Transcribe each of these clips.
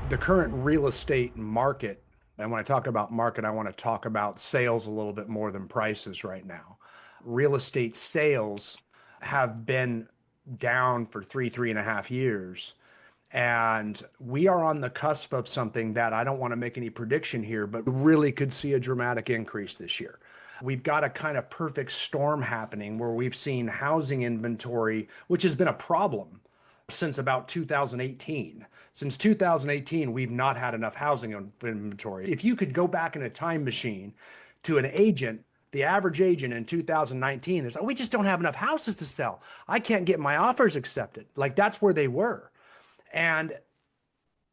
The current real estate market, and when I talk about market, I want to talk about sales a little bit more than prices right now. Real estate sales have been down for 3.5 years. And we are on the cusp of something that I don't want to make any prediction here, but really could see a dramatic increase this year. We've got a kind of perfect storm happening where we've seen housing inventory, which has been a problem since about 2018. Since 2018, we've not had enough housing inventory. If you could go back in a time machine to an agent, the average agent in 2019 is, oh, we just don't have enough houses to sell. I can't get my offers accepted. Like that's where they were. And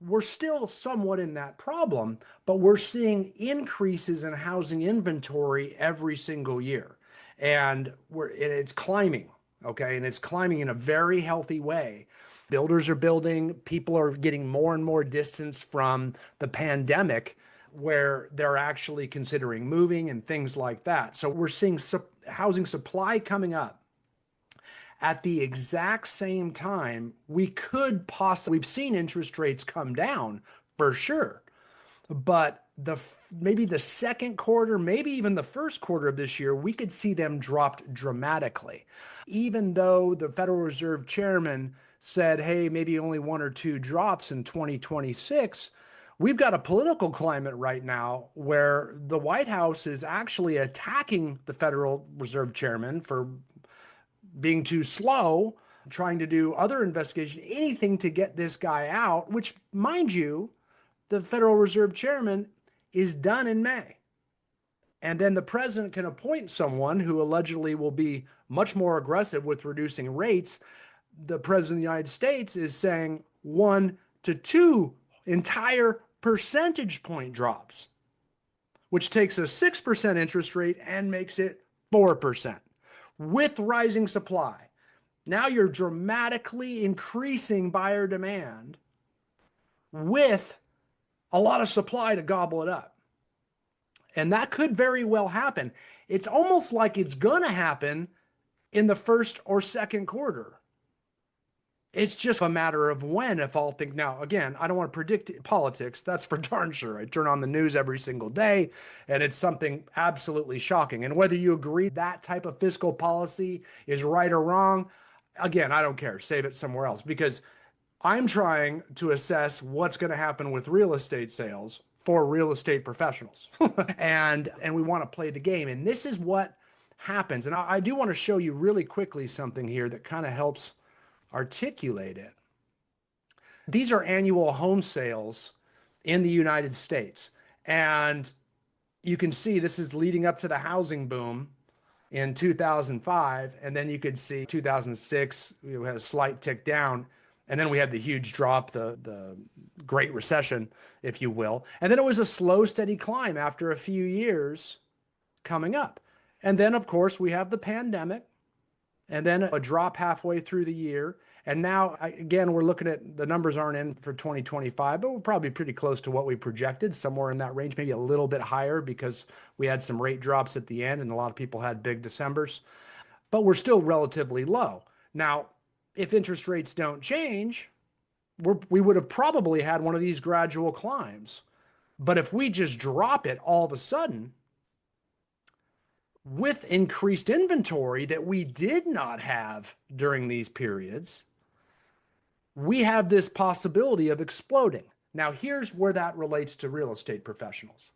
we're still somewhat in that problem, but we're seeing increases in housing inventory every single year. And it's climbing, okay? And it's climbing in a very healthy way. Builders are building, people are getting more and more distance from the pandemic where they're actually considering moving and things like that. So we're seeing housing supply coming up. At the exact same time, we've seen interest rates come down for sure, but maybe the second quarter, maybe even the first quarter of this year, we could see them dropped dramatically. Even though the Federal Reserve chairman said, hey, maybe only one or two drops in 2026, we've got a political climate right now where the White House is actually attacking the Federal Reserve chairman for being too slow, trying to do other investigation, anything to get this guy out, which, mind you, the Federal Reserve chairman is done in May. And then the president can appoint someone who allegedly will be much more aggressive with reducing rates. The president of the United States is saying 1 to 2 entire percentage point drops, which takes a 6% interest rate and makes it 4%. With rising supply. Now you're dramatically increasing buyer demand with a lot of supply to gobble it up. And that could very well happen. It's almost like it's going to happen in the first or second quarter. It's just a matter of when, if all things. Now, again, I don't want to predict politics. That's for darn sure. I turn on the news every single day, and it's something absolutely shocking. And whether you agree that type of fiscal policy is right or wrong, again, I don't care. Save it somewhere else, because I'm trying to assess what's going to happen with real estate sales for real estate professionals. and we want to play the game. And this is what happens. And I do want to show you really quickly something here that kind of helps articulate it. These are annual home sales in the United States. And you can see this is leading up to the housing boom in 2005. And then you could see 2006, we had a slight tick down. And then we had the huge drop, the Great Recession, if you will. And then it was a slow, steady climb after a few years coming up. And then, of course, we have the pandemic. And then a drop halfway through the year. And now, again, we're looking at, the numbers aren't in for 2025, but we're probably pretty close to what we projected, somewhere in that range, maybe a little bit higher because we had some rate drops at the end and a lot of people had big Decembers. But we're still relatively low. Now, if interest rates don't change, we would have probably had one of these gradual climbs. But if we just drop it all of a sudden, with increased inventory that we did not have during these periods, we have this possibility of exploding. Now, here's where that relates to real estate professionals.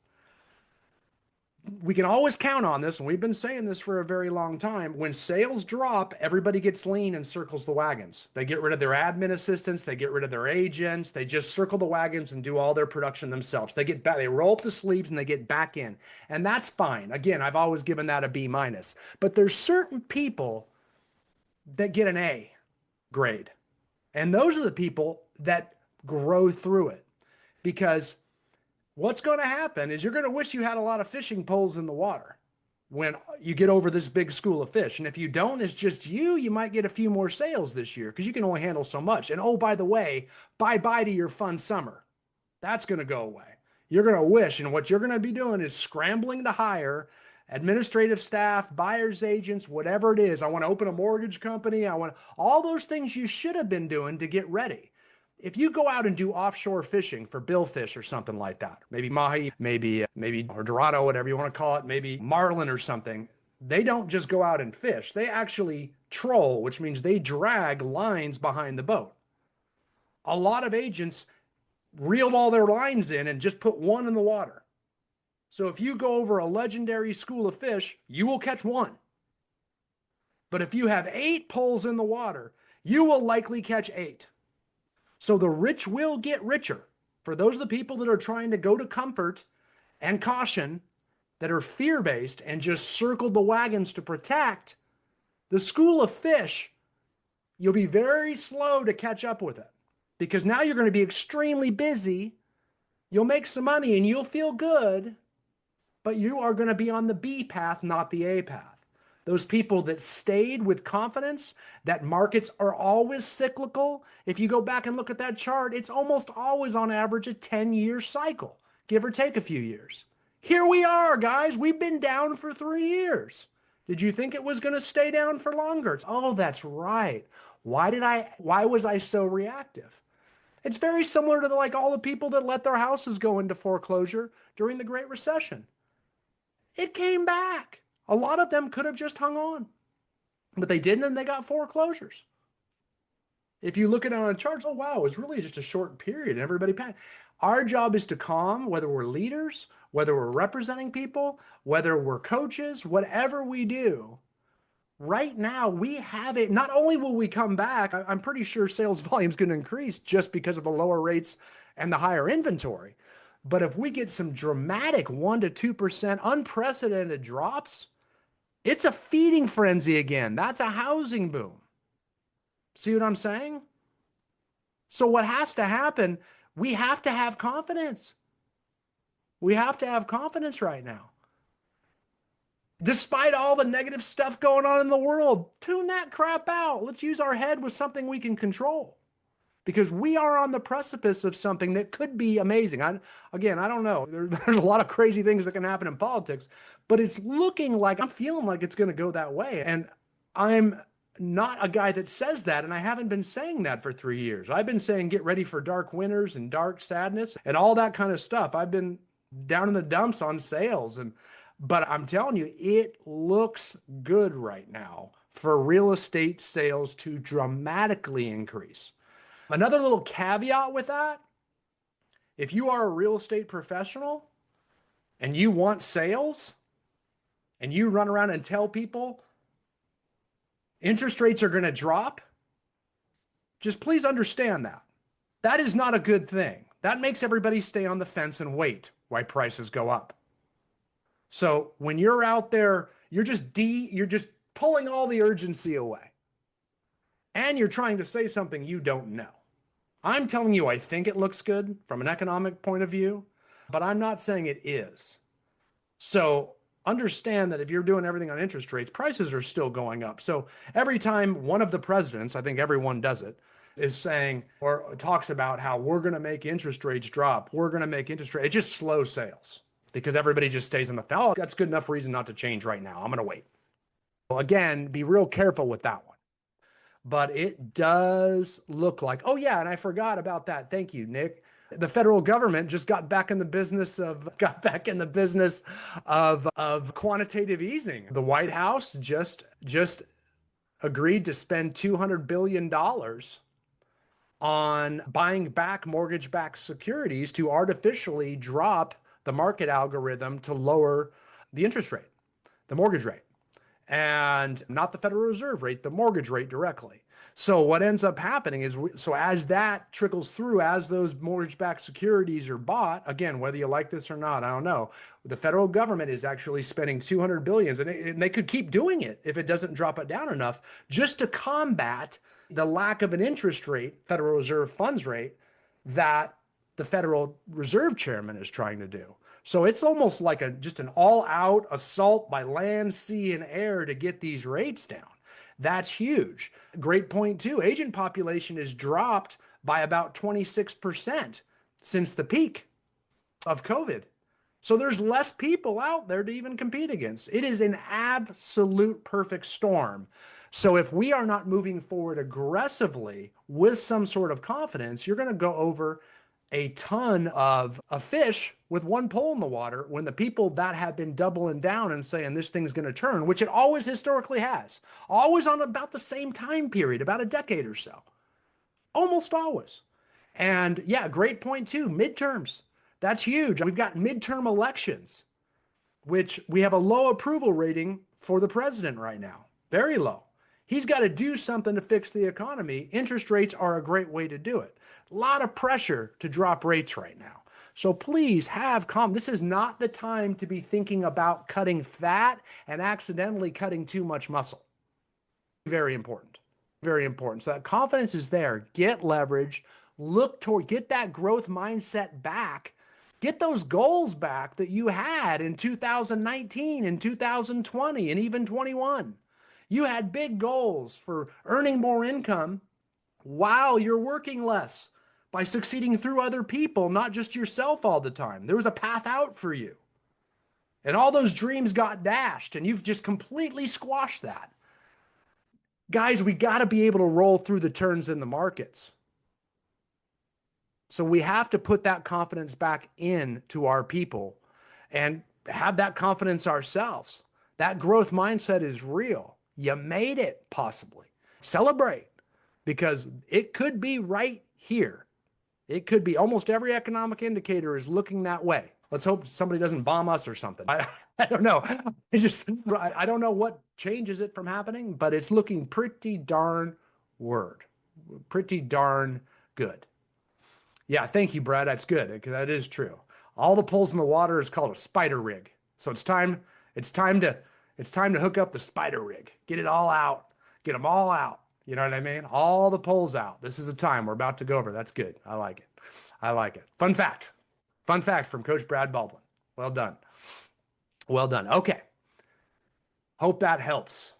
We can always count on this, and we've been saying this for a very long time. When sales drop, everybody gets lean and circles the wagons. They get rid of their admin assistants, they get rid of their agents, they just circle the wagons and do all their production themselves. They get back, they roll up the sleeves and they get back in. And that's fine. Again, I've always given that a B minus. But there's certain people that get an A grade. And those are the people that grow through it. Because what's going to happen is you're going to wish you had a lot of fishing poles in the water when you get over this big school of fish. And if you don't, it's just you might get a few more sales this year because you can only handle so much. And oh, by the way, bye-bye to your fun summer. That's going to go away. You're going to wish, and what you're going to be doing is scrambling to hire administrative staff, buyer's agents, whatever it is. I want to open a mortgage company. I want all those things you should have been doing to get ready. If you go out and do offshore fishing for billfish or something like that, maybe mahi, maybe or dorado, whatever you want to call it, maybe marlin or something, they don't just go out and fish. They actually troll, which means they drag lines behind the boat. A lot of agents reel all their lines in and just put one in the water. So if you go over a legendary school of fish, you will catch one. But if you have 8 poles in the water, you will likely catch 8. So the rich will get richer. For those of the people that are trying to go to comfort and caution, that are fear-based and just circled the wagons to protect, the school of fish, you'll be very slow to catch up with it. Because now you're going to be extremely busy. You'll make some money and you'll feel good, but you are going to be on the B path, not the A path. Those people that stayed with confidence that markets are always cyclical. If you go back and look at that chart, it's almost always on average a 10-year cycle, give or take a few years. Here we are, guys. We've been down for 3 years. Did you think it was going to stay down for longer? Oh, that's right. Why was I so reactive? It's very similar to all the people that let their houses go into foreclosure during the Great Recession. It came back. A lot of them could have just hung on, but they didn't, and they got foreclosures. If you look at it on a chart, oh wow, it was really just a short period and everybody panicked. Our job is to calm, whether we're leaders, whether we're representing people, whether we're coaches, whatever we do. Right now, we have it. Not only will we come back, I'm pretty sure sales volume is going to increase just because of the lower rates and the higher inventory. But if we get some dramatic 1 to 2% unprecedented drops, it's a feeding frenzy again. That's a housing boom. See what I'm saying? So what has to happen? We have to have confidence. We have to have confidence right now. Despite all the negative stuff going on in the world, tune that crap out. Let's use our head with something we can control. Because we are on the precipice of something that could be amazing. I don't know. There's a lot of crazy things that can happen in politics, but it's looking like, I'm feeling like it's going to go that way. And I'm not a guy that says that, and I haven't been saying that for 3 years. I've been saying get ready for dark winters and dark sadness and all that kind of stuff. I've been down in the dumps on sales, but I'm telling you, it looks good right now for real estate sales to dramatically increase. Another little caveat with that, if you are a real estate professional and you want sales and you run around and tell people interest rates are going to drop, just please understand that. That is not a good thing. That makes everybody stay on the fence and wait while prices go up. So when you're out there, you're just pulling all the urgency away. And you're trying to say something you don't know. I'm telling you, I think it looks good from an economic point of view, but I'm not saying it is. So understand that if you're doing everything on interest rates, prices are still going up. So every time one of the presidents, I think everyone does it, is saying or talks about how we're going to make interest rates drop, it just slows sales because everybody just stays on the fence. Oh, that's good enough reason not to change right now. I'm going to wait. Well, again, be real careful with that one. But it does look like, oh yeah, and I forgot about that. Thank you, Nick. The federal government just got back in the business of quantitative easing. The White House just agreed to spend $200 billion on buying back mortgage-backed securities to artificially drop the market algorithm to lower the interest rate, the mortgage rate. And not the Federal Reserve rate, the mortgage rate directly. So what ends up happening is, as that trickles through, as those mortgage-backed securities are bought, again, whether you like this or not, I don't know, the federal government is actually spending $200 billion, and they could keep doing it if it doesn't drop it down enough, just to combat the lack of an interest rate, Federal Reserve funds rate, that the Federal Reserve Chairman is trying to do. So it's almost like just an all-out assault by land, sea, and air to get these rates down. That's huge. Great point, too. Agent population has dropped by about 26% since the peak of COVID. So there's less people out there to even compete against. It is an absolute perfect storm. So if we are not moving forward aggressively with some sort of confidence, you're going to go over a ton of a fish with one pole in the water when the people that have been doubling down and saying this thing's going to turn, which it always historically has, always on about the same time period, about a decade or so, almost always. And yeah, great point too. Midterms. That's huge. We've got midterm elections, which we have a low approval rating for the president right now. Very low. He's got to do something to fix the economy. Interest rates are a great way to do it. A lot of pressure to drop rates right now. So please have calm. This is not the time to be thinking about cutting fat and accidentally cutting too much muscle. Very important. Very important. So that confidence is there. Get leverage. Look toward, get that growth mindset back. Get those goals back that you had in 2019 and 2020 and even 21. You had big goals for earning more income while you're working less by succeeding through other people, not just yourself all the time. There was a path out for you. And all those dreams got dashed, and you've just completely squashed that. Guys, we got to be able to roll through the turns in the markets. So we have to put that confidence back into our people and have that confidence ourselves. That growth mindset is real. You made it, possibly. Celebrate, because it could be right here. It could be. Almost every economic indicator is looking that way. Let's hope somebody doesn't bomb us or something. I don't know. I don't know what changes it from happening, but it's looking pretty darn good. Yeah, thank you, Brad. That's good, because that is true. All the poles in the water is called a spider rig. So it's time to hook up the spider rig. Get it all out. Get them all out. You know what I mean? All the poles out. This is the time we're about to go over. That's good. I like it. I like it. Fun fact from Coach Brad Baldwin. Well done. Well done. Okay. Hope that helps.